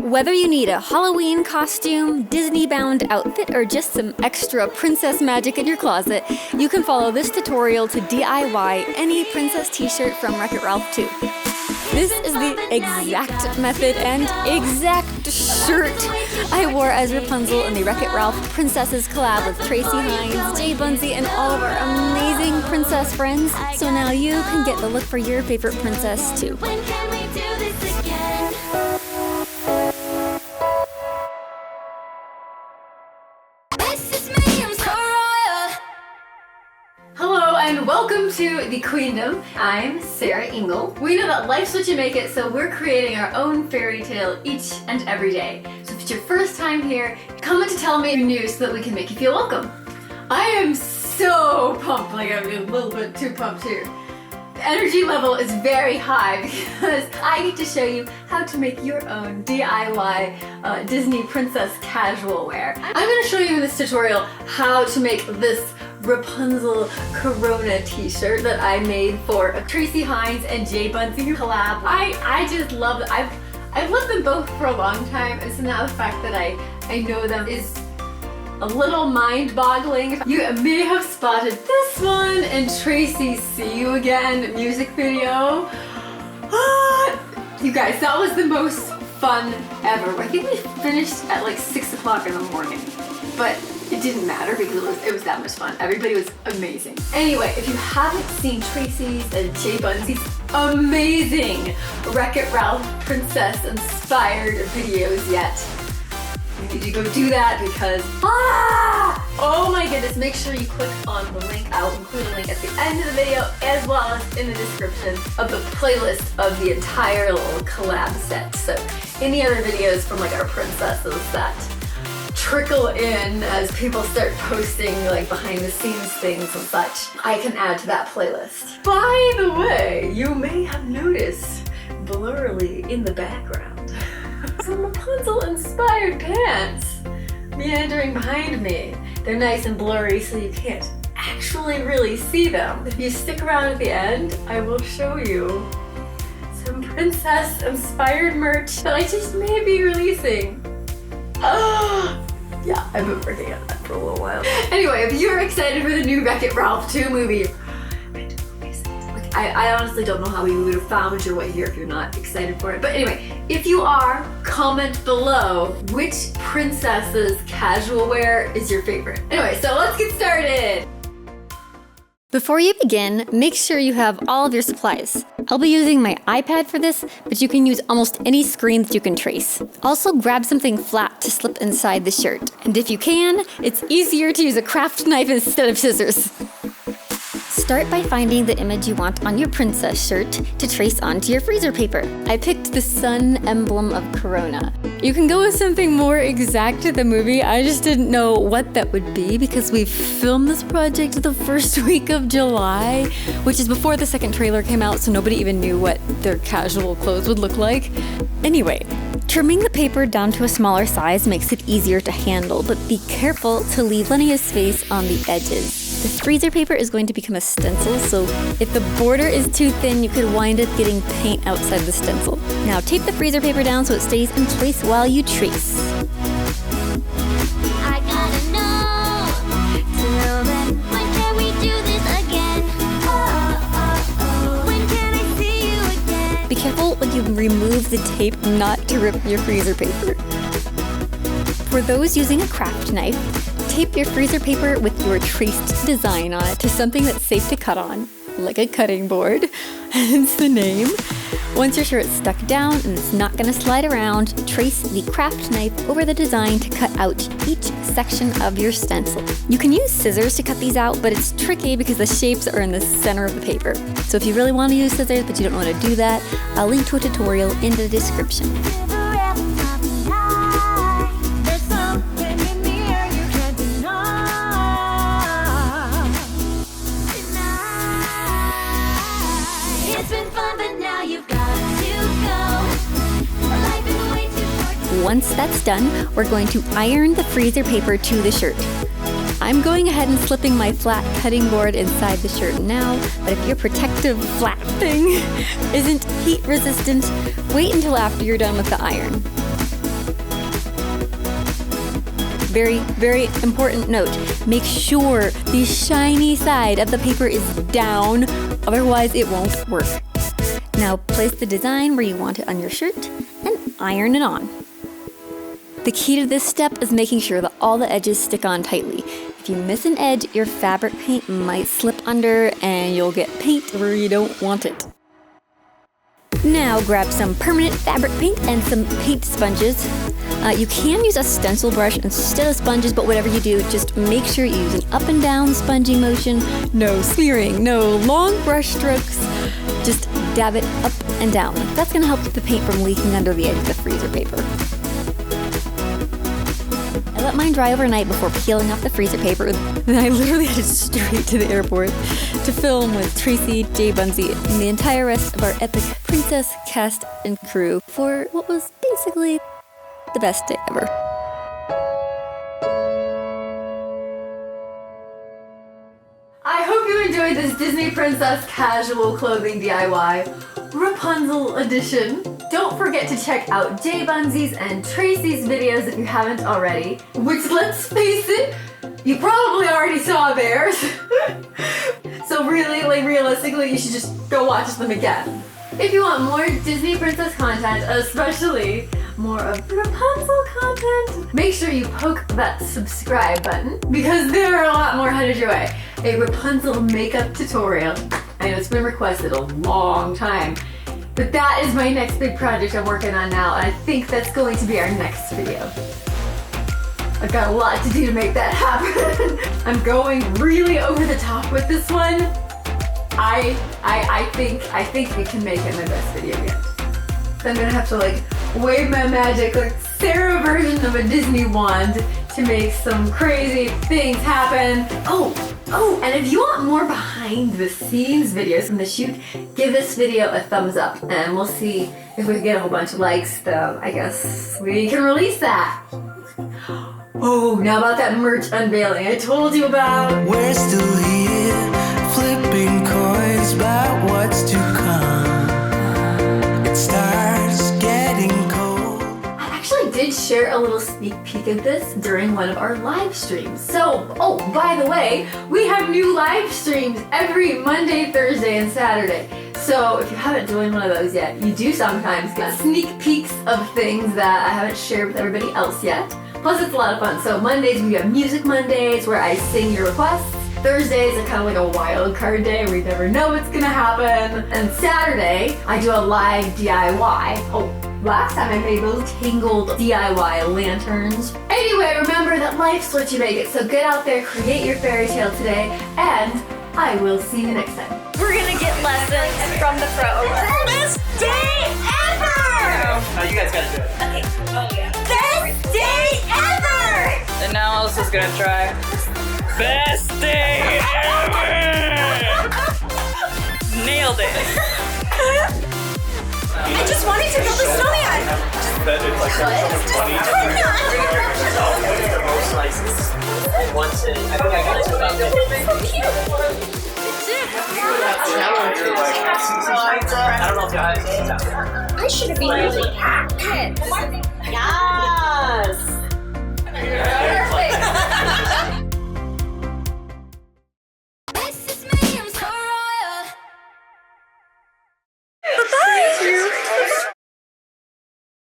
Whether you need a Halloween costume, Disney-bound outfit, or just some extra princess magic in your closet, you can follow this tutorial to DIY any princess t-shirt from Wreck-It Ralph 2. This is the exact method and exact shirt I wore as Rapunzel in the Wreck-It Ralph Princesses collab with Traci Hines Jbunzie and all of our amazing princess friends. So now you can get the look for your favorite princess too. And welcome to the Queendom. I'm Sarah Engel. We know that life's what you make it, so we're creating our own fairy tale each and every day. So if it's your first time here, comment to tell me you're new so that we can make you feel welcome. I am so pumped, like I'm a little bit too pumped here. The energy level is very high because I get to show you how to make your own DIY Disney princess casual wear. I'm going to show you in this tutorial how to make this Rapunzel Corona t-shirt that I made for Traci Hines and Jbunzie collab. I just love it. I've loved them both for a long time, and so now the fact that I know them is a little mind-boggling. You may have spotted this one in Traci See You Again music video. You guys, that was the most fun ever. I think we finished at like 6 o'clock in the morning, but it didn't matter because it was that much fun. Everybody was amazing. Anyway, if you haven't seen Traci's and Jbunzie's amazing Wreck-It Ralph princess inspired videos yet, you need to go do that because, oh my goodness, make sure you click on the link. I'll include a link at the end of the video as well as in the description of the playlist of the entire little collab set. So any other videos from like our princesses that trickle in as people start posting like behind the scenes things and such, I can add to that playlist. By the way, you may have noticed blurrily in the background some Rapunzel inspired pants meandering behind me. They're nice and blurry so you can't actually really see them. If you stick around at the end, I will show you some princess inspired merch that I just may be releasing. Yeah, I've been working on that for a little while. Anyway, if you're excited for the new Wreck-It Ralph 2 movie, I honestly don't know how you would have found your way here if you're not excited for it. But anyway, if you are, comment below which princess's casual wear is your favorite. Anyway, so let's get started. Before you begin, make sure you have all of your supplies. I'll be using my iPad for this, but you can use almost any screen that you can trace. Also, grab something flat to slip inside the shirt. And if you can, it's easier to use a craft knife instead of scissors. Start by finding the image you want on your princess shirt to trace onto your freezer paper. I picked the sun emblem of Corona. You can go with something more exact to the movie. I just didn't know what that would be because we filmed this project the first week of July, which is before the second trailer came out, so nobody even knew what their casual clothes would look like. Anyway, trimming the paper down to a smaller size makes it easier to handle, but be careful to leave plenty of space on the edges. The freezer paper is going to become a stencil, so if the border is too thin, you could wind up getting paint outside the stencil. Now tape the freezer paper down so it stays in place while you trace. I gotta know, till then, when can we do this again? When can I see you again? Be careful when you remove the tape not to rip your freezer paper. For those using a craft knife, tape your freezer paper with your traced design on it to something that's safe to cut on, like a cutting board, hence the name. Once your shirt's stuck down and it's not going to slide around, trace the craft knife over the design to cut out each section of your stencil. You can use scissors to cut these out, but it's tricky because the shapes are in the center of the paper. So if you really want to use scissors but you don't know how to do that, I'll link to a tutorial in the description. Once that's done, we're going to iron the freezer paper to the shirt. I'm going ahead and slipping my flat cutting board inside the shirt now, but if your protective flat thing isn't heat resistant, wait until after you're done with the iron. very, very important note. Make sure the shiny side of the paper is down, otherwise it won't work. Now place the design where you want it on your shirt and iron it on. The key to this step is making sure that all the edges stick on tightly. If you miss an edge, your fabric paint might slip under and you'll get paint where you don't want it. Now grab some permanent fabric paint and some paint sponges. You can use a stencil brush instead of sponges, but whatever you do, just make sure you use an up and down sponging motion. No smearing, no long brush strokes. Just dab it up and down. That's going to help keep the paint from leaking under the edge of the freezer paper. I let mine dry overnight before peeling off the freezer paper. Then I literally headed straight to the airport to film with Traci Jbunzie and the entire rest of our epic princess cast and crew for what was basically the best day ever. I hope you enjoyed this Disney Princess casual clothing DIY Rapunzel edition. Don't forget to check out Jbunzie's and Traci's videos if you haven't already, which, let's face it, you probably already saw theirs. So really, realistically, you should just go watch them again. If you want more Disney Princess content, especially more of Rapunzel content, make sure you poke that subscribe button because there are a lot more headed your way. A Rapunzel makeup tutorial. I know it's been requested a long time, but that is my next big project I'm working on now, and I think that's going to be our next video. I've got a lot to do to make that happen. I'm going really over the top with this one. I think we can make it my best video yet. So I'm gonna have to wave my magic Sarah version of a Disney wand to make some crazy things happen. Oh, and if you want more behind the scenes videos from the shoot, give this video a thumbs up and we'll see if we can get a whole bunch of likes. Then I guess we can release that. Oh, now about that merch unveiling I told you about. We're still here, flipping coins about what's to come. It starts getting cold. I actually did share a little sneak peek of this during one of our live streams. So, oh, by the way, we have new live streams every Monday, Thursday, and Saturday. So if you haven't joined one of those yet, you do sometimes get sneak peeks of things that I haven't shared with everybody else yet. Plus, it's a lot of fun. So Mondays, we have Music Mondays where I sing your requests. Thursdays are kind of like a wild card day where you never know what's gonna happen. And Saturday, I do a live DIY. Oh, last time I made those Tangled DIY lanterns. Anyway, remember that life's what you make it. So get out there, create your fairy tale today, and I will see you next time. We're gonna get lessons from the pros. Best day ever! No, you guys gotta do it. Okay. Oh yeah. Best day ever! And now Elsa's gonna try. Best day ever! Nailed it. I just wanted to build a snowman. That it's like someone's funny. What's the most slices? One city. I think I got to about 50. I don't know if guys. I should have been really happy. Yes. Yeah.